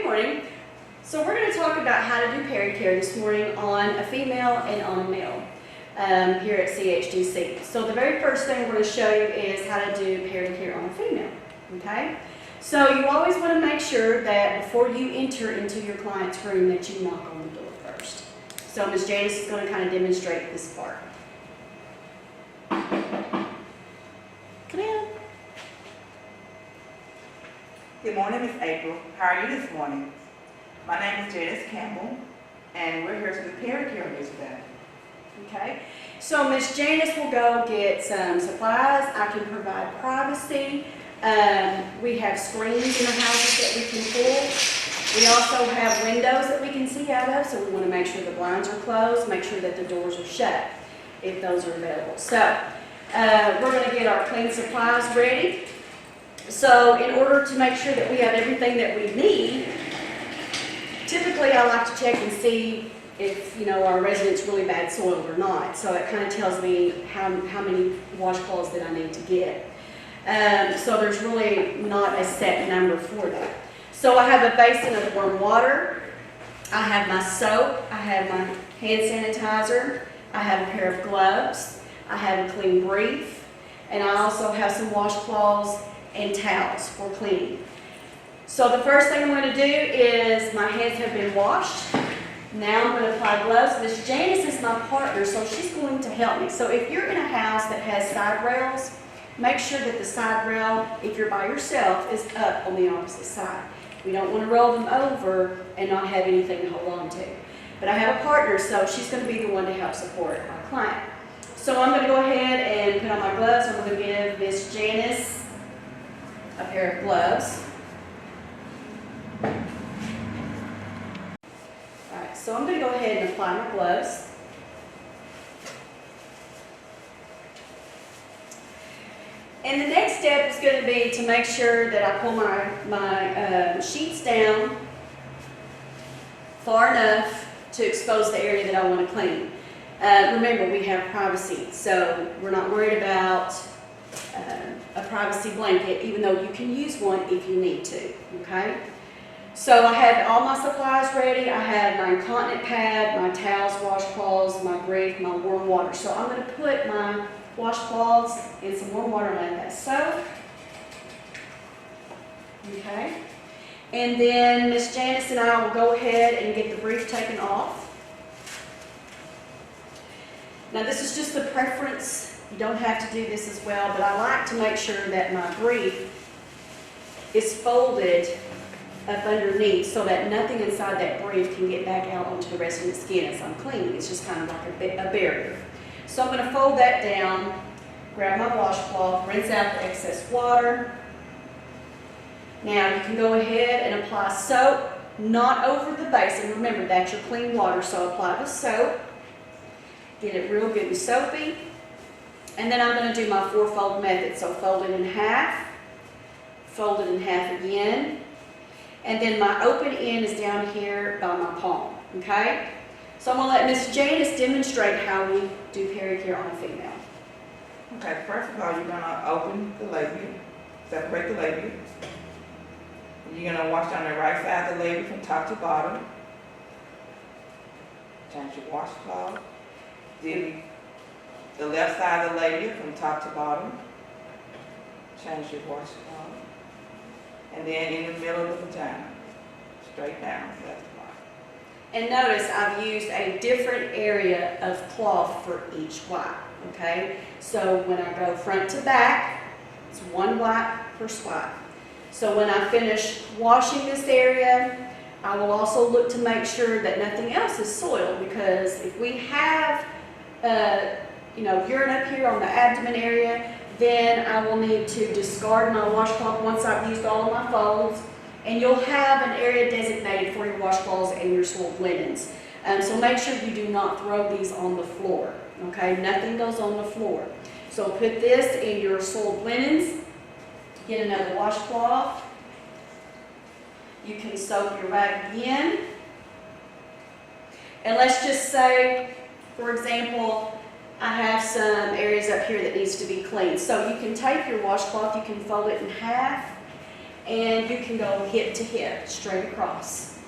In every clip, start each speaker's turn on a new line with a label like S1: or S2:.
S1: morning. So we're going to talk about how to do pericare this morning on a female and on a male here at CHDC. So the very first thing we're going to show you is how to do pericare on a female. Okay? So you always want to make sure that before you enter into your client's room that you knock on the door first. So Ms. Janice is going to kind of demonstrate this part. Come in.
S2: Good morning, Miss April. How are you this morning? My name is Janice Campbell, and we're here to do pericare here today.
S1: Okay, so Miss Janice will go get some supplies. I can provide privacy. We have screens in the houses that we can pull. We also have windows that we can see out of, so we want to make sure the blinds are closed, make sure that the doors are shut if those are available. So we're going to get our clean supplies ready. So in order to make sure that we have everything that we need, typically I like to check and see if, our resident's really bad soiled or not. So it kind of tells me how many washcloths that I need to get. So there's really not a set number for that. So I have a basin of warm water. I have my soap. I have my hand sanitizer. I have a pair of gloves. I have a clean brief. And I also have some washcloths and towels for cleaning. So the first thing I'm going to do is my hands have been washed. Now I'm going to apply gloves. Miss Janice is my partner, so she's going to help me. So if you're in a house that has side rails, make sure that the side rail, if you're by yourself, is up on the opposite side. We don't want to roll them over and not have anything to hold on to. But I have a partner, so she's going to be the one to help support our client. So I'm going to go ahead and put on my gloves. I'm going to give Miss Janice a pair of gloves. Alright, so I'm going to go ahead and apply my gloves. And the next step is going to be to make sure that I pull my sheets down far enough to expose the area that I want to clean. Remember, we have privacy, so we're not worried about a privacy blanket, even though you can use one if you need to, okay? So I have all my supplies ready. I have my incontinent pad, my towels, washcloths, my brief, my warm water. So I'm going to put my washcloths in some warm water and let that soak. Okay? And then Miss Janice and I will go ahead and get the brief taken off. Now this is just the preference. You don't have to do this as well, but I like to make sure that my brief is folded up underneath so that nothing inside that brief can get back out onto the resident's skin as I'm cleaning. It's just kind of like a barrier. So I'm going to fold that down, grab my washcloth, rinse out the excess water. Now you can go ahead and apply soap, not over the basin. Remember, that's your clean water, so apply the soap. Get it real good and soapy. And then I'm going to do my four-fold method. So fold it in half again. And then my open end is down here by my palm, okay? So I'm going to let Miss Janice demonstrate how we do pericare on a female.
S2: Okay, first of all, you're going to open the labia, separate the labia. You're going to wash down the right side of the labia from top to bottom. Change your washcloth. Dip the left side of the labia from top to bottom. Change your washcloth. And then in the middle of the vagina, straight down, left to right.
S1: And notice I've used a different area of cloth for each wipe, okay? So when I go front to back, it's one wipe per swipe. So when I finish washing this area, I will also look to make sure that nothing else is soiled, because if we have urine up here on the abdomen area, then I will need to discard my washcloth once I've used all of my folds, and you'll have an area designated for your washcloths and your soiled linens. So make sure you do not throw these on the floor, okay? Nothing goes on the floor. So put this in your soiled linens, get another washcloth. You can soak your rag again. And let's just say, for example, I have some areas up here that needs to be cleaned. So you can take your washcloth, you can fold it in half, and you can go hip to hip, straight across.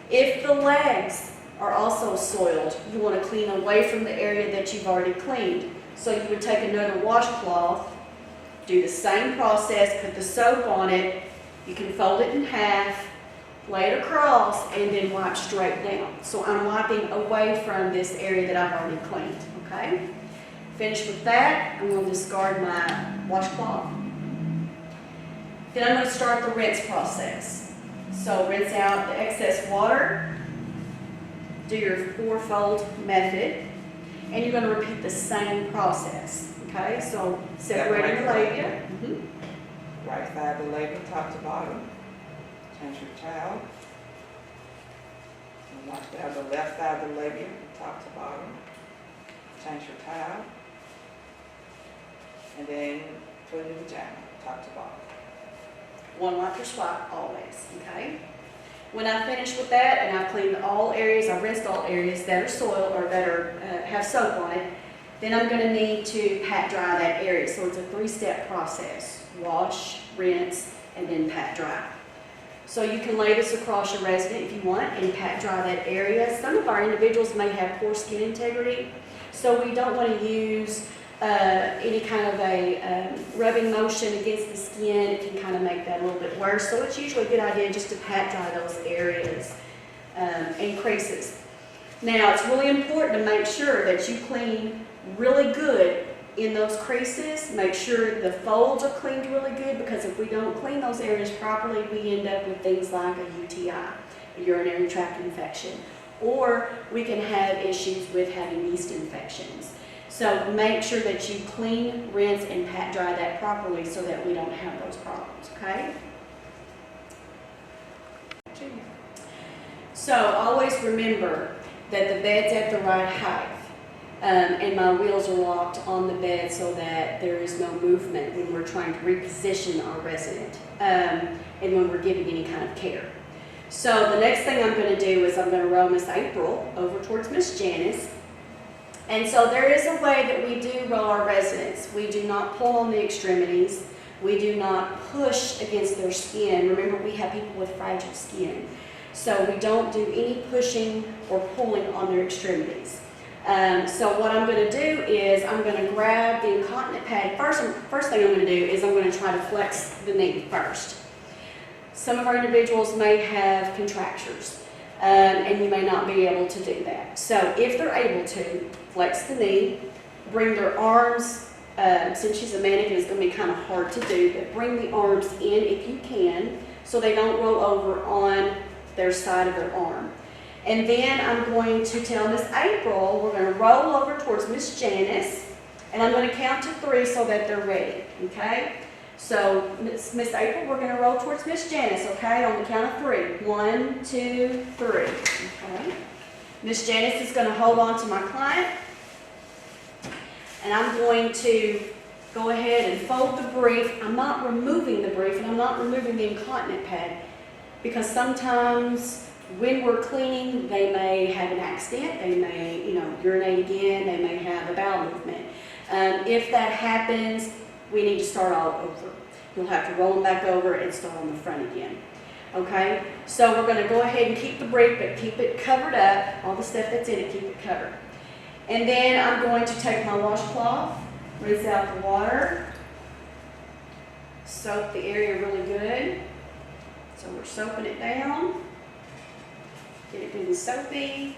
S1: If the legs are also soiled, you want to clean away from the area that you've already cleaned. So you would take another washcloth, do the same process, put the soap on it, you can fold it in half, lay it across, and then wipe straight down. So I'm wiping away from this area that I've already cleaned, okay? Finish with that, I'm going to discard my washcloth. Then I'm going to start the rinse process. So rinse out the excess water, do your 4-fold method, and you're going to repeat the same process, okay? So separating the labia.
S2: Right side of the labia, top to bottom. Change your towel. And watch that, the left side of the labia, top to bottom. Change your towel. And then put it in the vagina, top to bottom.
S1: One wiper swap always, okay? When I finish with that and I've cleaned all areas, I've rinsed all areas that are soiled or that are, have soap on it, then I'm going to need to pat dry that area. So it's a 3-step process: wash, rinse, and then pat dry. So you can lay this across your resident if you want and pat dry that area. Some of our individuals may have poor skin integrity, so we don't want to use any kind of a rubbing motion against the skin. It can kind of make that a little bit worse. So it's usually a good idea just to pat dry those areas and creases. Now, it's really important to make sure that you clean really good in those creases. Make sure the folds are cleaned really good, because if we don't clean those areas properly, we end up with things like a UTI, a urinary tract infection, or we can have issues with having yeast infections. So make sure that you clean, rinse, and pat dry that properly so that we don't have those problems, okay? So always remember that the bed's at the right height, and my wheels are locked on the bed so that there is no movement when we're trying to reposition our resident, and when we're giving any kind of care. So the next thing I'm going to do is I'm going to roll Miss April over towards Miss Janice. And so there is a way that we do roll our residents. We do not pull on the extremities. We do not push against their skin. Remember, we have people with fragile skin. So we don't do any pushing or pulling on their extremities. So what I'm going to do is I'm going to grab the incontinent pad. First thing I'm going to do is I'm going to try to flex the knee first. Some of our individuals may have contractures, and you may not be able to do that. So if they're able to, flex the knee, bring their arms, since she's a mannequin, it's going to be kind of hard to do, but bring the arms in if you can, so they don't roll over on their side of their arm. And then I'm going to tell Miss April, we're going to roll over towards Miss Janice, and I'm going to count to 3 so that they're ready, okay? So Miss April, we're going to roll towards Miss Janice, okay, on the count of 3. 1, 2, 3, okay? Miss Janice is going to hold on to my client, and I'm going to go ahead and fold the brief. I'm not removing the brief, and I'm not removing the incontinent pad, because sometimes when we're cleaning, they may have an accident, they may, urinate again, they may have a bowel movement. If that happens, we need to start all over. You'll have to roll them back over and start on the front again. Okay, so we're going to go ahead and keep the brief, but keep it covered up. All the stuff that's in it, keep it covered. And then I'm going to take my washcloth, rinse out the water, soap the area really good. So we're soaping it down. Get it good and soapy.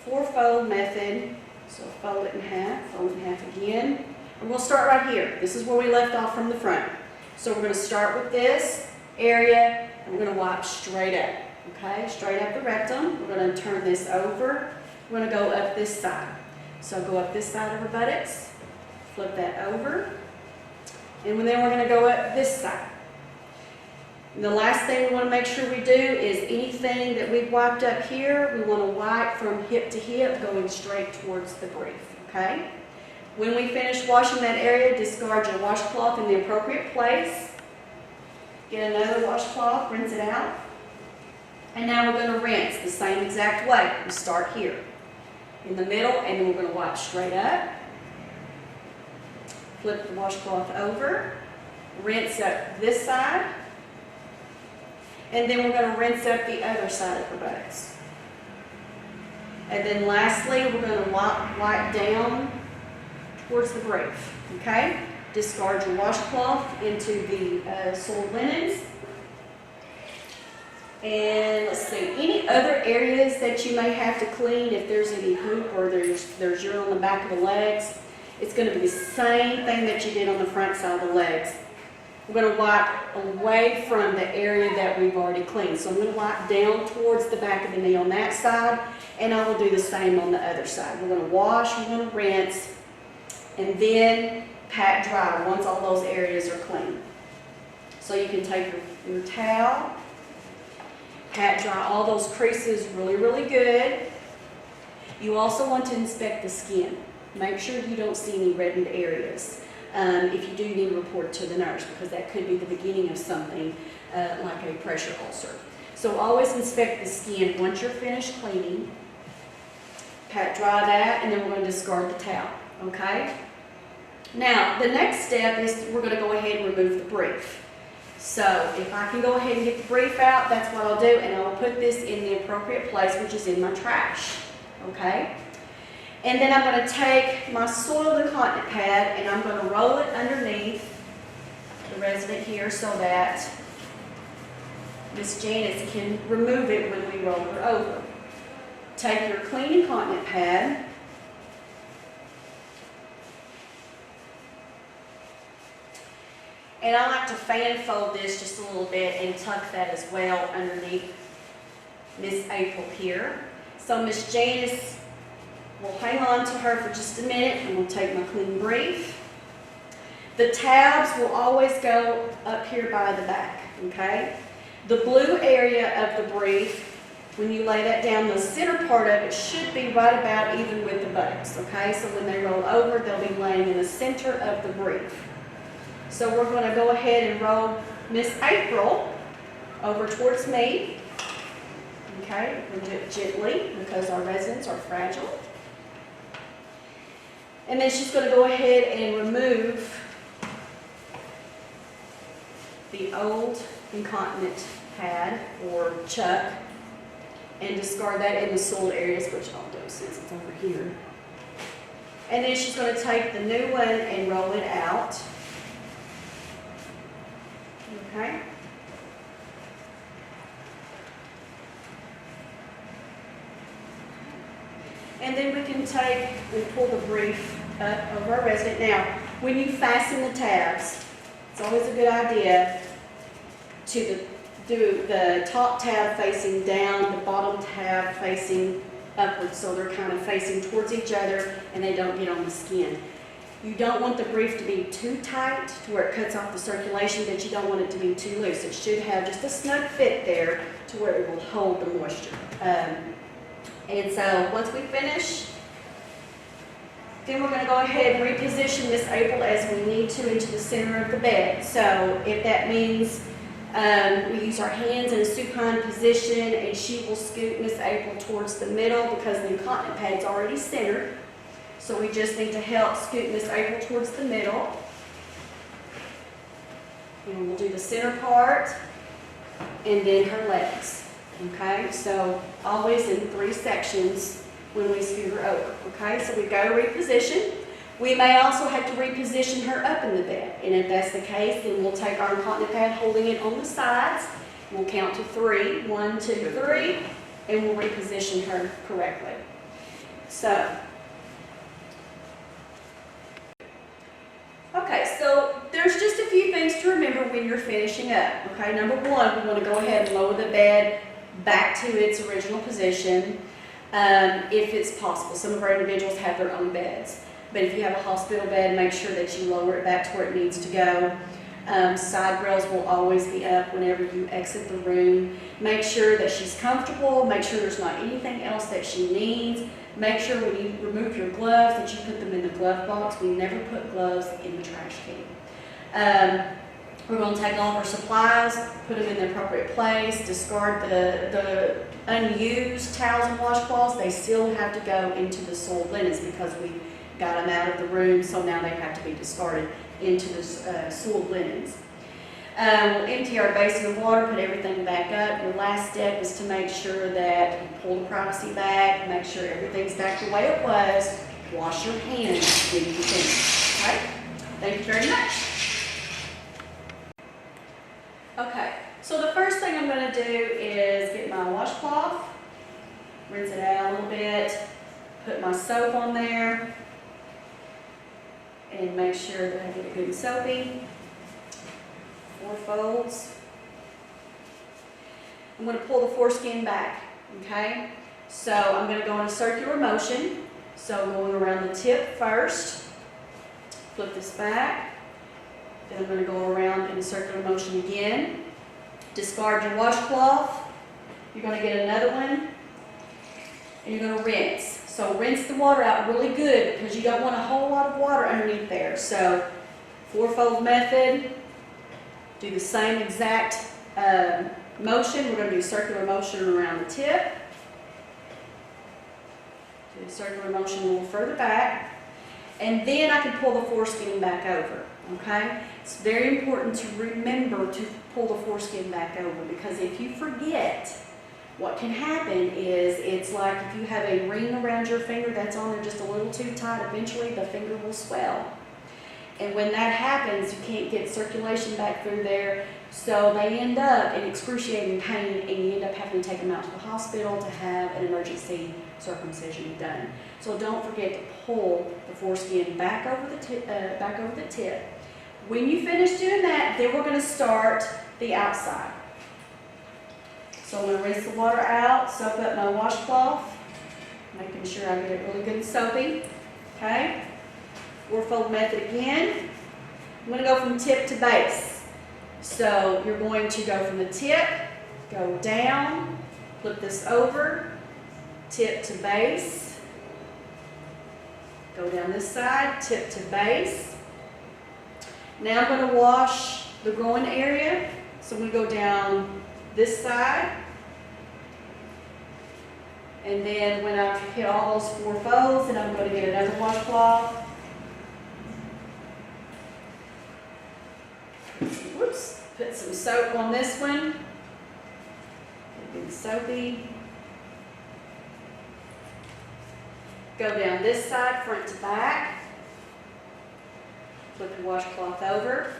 S1: 4-fold method. So fold it in half, fold it in half again. And we'll start right here. This is where we left off from the front. So we're going to start with this area. We're going to wipe straight up, okay? Straight up the rectum. We're going to turn this over. We're going to go up this side. So go up this side of her buttocks, flip that over, and then we're going to go up this side. And the last thing we want to make sure we do is anything that we've wiped up here, we want to wipe from hip to hip, going straight towards the brief, okay? When we finish washing that area, discard your washcloth in the appropriate place. Get another washcloth, rinse it out. And now we're going to rinse the same exact way. We start here in the middle, and then we're going to wipe straight up. Flip the washcloth over. Rinse up this side. And then we're going to rinse up the other side of her buttocks. And then lastly, we're going to wipe down towards the brief, okay? Discard your washcloth into the soiled linens. And let's see, any other areas that you may have to clean, if there's any poop or there's urine on the back of the legs, it's going to be the same thing that you did on the front side of the legs. We're going to wipe away from the area that we've already cleaned. So I'm going to wipe down towards the back of the knee on that side, and I will do the same on the other side. We're going to wash, we're going to rinse, and then pat dry once all those areas are clean. So you can take your towel, pat dry all those creases really, really good. You also want to inspect the skin. Make sure you don't see any reddened areas. If you do, you need to report to the nurse, because that could be the beginning of something like a pressure ulcer. So always inspect the skin once you're finished cleaning. Pat dry that, and then we're going to discard the towel, okay? Now, the next step is we're going to go ahead and remove the brief. So if I can go ahead and get the brief out, that's what I'll do, and I'll put this in the appropriate place, which is in my trash, okay? And then I'm going to take my soiled incontinent pad and I'm going to roll it underneath the resident here so that Miss Janice can remove it when we roll her over. Take your clean incontinent pad, and I like to fan fold this just a little bit and tuck that as well underneath Miss April here. So Miss Janice, we'll hang on to her for just a minute, and we'll take my clean brief. The tabs will always go up here by the back, okay? The blue area of the brief, when you lay that down, the center part of it should be right about even with the buttocks, okay? So when they roll over, they'll be laying in the center of the brief. So we're going to go ahead and roll Miss April over towards me, okay? We'll do it gently because our residents are fragile. And then she's going to go ahead and remove the old incontinent pad or chuck and discard that in the soiled areas, which I'll do since it's over here. And then she's going to take the new one and roll it out. Okay? And then we can take and pull the brief up over our resident. Now, when you fasten the tabs, it's always a good idea to do the top tab facing down, the bottom tab facing upwards, so they're kind of facing towards each other and they don't get on the skin. You don't want the brief to be too tight to where it cuts off the circulation, but you don't want it to be too loose. It should have just a snug fit there to where it will hold the moisture. And so once we finish, then we're going to go ahead and reposition Miss April as we need to into the center of the bed. So if that means we use our hands in a supine position and she will scoot Miss April towards the middle because the incontinent pad's already centered. So we just need to help scoot Miss April towards the middle. And we'll do the center part and then her legs. Okay, so always in 3 sections when we scoot her over. Okay, so we've got to reposition. We may also have to reposition her up in the bed. And if that's the case, then we'll take our incontinent pad holding it on the sides. We'll count to 3. 1, 2, 3. And we'll reposition her correctly. So, okay, so there's just a few things to remember when you're finishing up. Okay, number 1, we want to go ahead and lower the bed back to its original position if it's possible. Some of our individuals have their own beds, but if you have a hospital bed, make sure that you lower it back to where it needs to go. Side rails will always be up whenever you exit the room. Make sure that she's comfortable. Make sure there's not anything else that she needs. Make sure when you remove your gloves that you put them in the glove box. We never put gloves in the trash can. We're going to take all of our supplies, put them in the appropriate place, discard the unused towels and washcloths. They still have to go into the soiled linens because we got them out of the room, so now they have to be discarded into the soiled linens. We'll empty our basin of water, put everything back up. Your last step is to make sure that you pull the privacy back, make sure everything's back the way it was. Wash your hands when you finish, okay? Thank you very much. Okay, so the first thing I'm going to do is get my washcloth, rinse it out a little bit, put my soap on there, and make sure that I get it good and soapy. 4 folds. I'm going to pull the foreskin back, okay? So I'm going to go in a circular motion. So going around the tip first, flip this back, then I'm going to go around in a circular motion again. Discard your washcloth. You're going to get another one, and you're going to rinse. So rinse the water out really good because you don't want a whole lot of water underneath there. So 4-fold method. Do the same exact motion. We're going to do circular motion around the tip. Do the circular motion a little further back. And then I can pull the foreskin back over. Okay? It's very important to remember to pull the foreskin back over, because if you forget, what can happen is it's like if you have a ring around your finger that's on there just a little too tight, eventually the finger will swell. And when that happens, you can't get circulation back through there, so they end up in excruciating pain, and you end up having to take them out to the hospital to have an emergency circumcision done. So don't forget to pull the foreskin back over the tip. When you finish doing that, then we're going to start the outside. So I'm going to rinse the water out, soak up my washcloth, making sure I get it really good and soapy. Okay? 4-fold method again. I'm going to go from tip to base. So you're going to go from the tip, go down, flip this over, tip to base, go down this side, tip to base. Now I'm going to wash the groin area. So I'm going to go down this side. And then when I've hit all those 4 folds, then I'm going to get another washcloth. Whoops, put some soap on this one. Get soapy. Go down this side, front to back. Flip the washcloth over.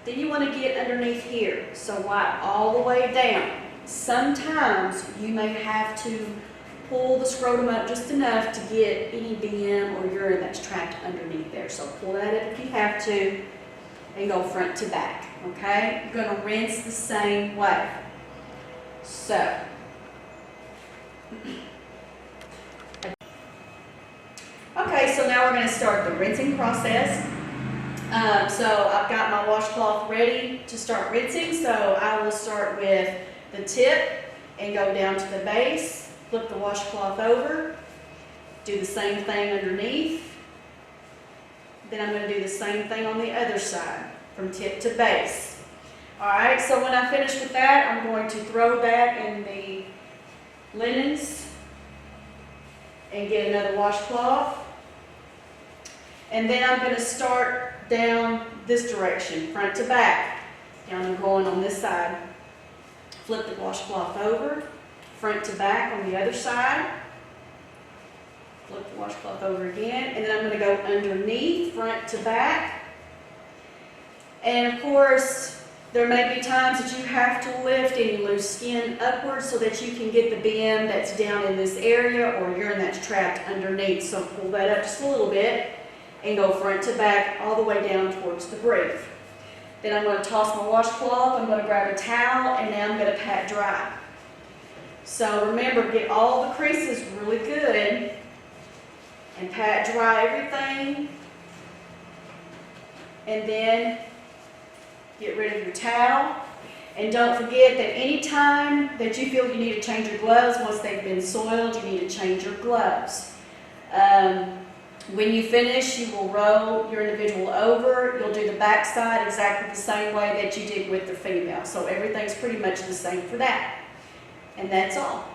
S1: Then you want to get underneath here. So wipe all the way down. Sometimes you may have to pull the scrotum up just enough to get any BM or urine that's trapped underneath there. So pull that up if you have to, and go front to back. Okay? You're going to rinse the same way. So, okay, so now we're going to start the rinsing process. So I've got my washcloth ready to start rinsing. So I will start with the tip and go down to the base, flip the washcloth over, do the same thing underneath. Then I'm going to do the same thing on the other side, from tip to base. Alright, so when I finish with that, I'm going to throw that in the linens and get another washcloth. And then I'm going to start down this direction, front to back. Now I'm going on this side. Flip the washcloth over, front to back on the other side. Flip the washcloth over again, and then I'm going to go underneath, front to back. And of course, there may be times that you have to lift any loose skin upwards so that you can get the BM that's down in this area or urine that's trapped underneath. So pull that up just a little bit and go front to back all the way down towards the brief. Then I'm going to toss my washcloth, I'm going to grab a towel, and now I'm going to pat dry. So remember, get all the creases really good and pat dry everything. And then get rid of your towel. And don't forget that any time that you feel you need to change your gloves, once they've been soiled, you need to change your gloves. When you finish, you will roll your individual over. You'll do the back side exactly the same way that you did with the female. So everything's pretty much the same for that. And that's all.